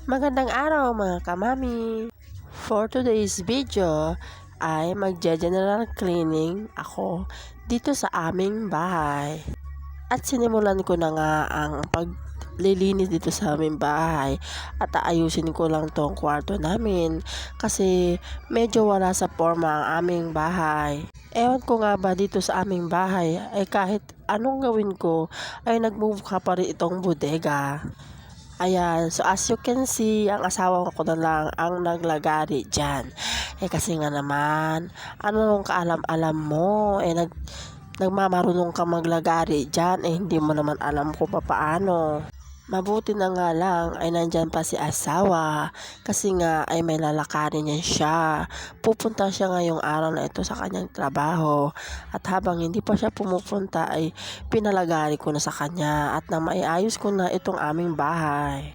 Magandang araw mga kamami! For today's video ay magge-general cleaning ako dito sa aming bahay. At sinimulan ko na nga ang paglilinis dito sa aming bahay at aayusin ko lang tong kwarto namin kasi medyo wala sa forma ang aming bahay. Ewan ko nga ba dito sa aming bahay ay kahit anong gawin ko ay nag-move ka pa rin itong bodega. Ayan, so as you can see, ang asawa ko na lang ang naglagari dyan. Kasi nga naman, ano nung kaalam-alam mo, nagmamarunong ka maglagari dyan, hindi mo naman alam kung paano. Mabuti na nga lang ay nandyan pa si asawa kasi nga ay may lalakarin niya siya. Pupunta siya ngayong araw na ito sa kanyang trabaho at habang hindi pa siya pumupunta ay pinalagari ko na sa kanya at na maiayos ko na itong aming bahay.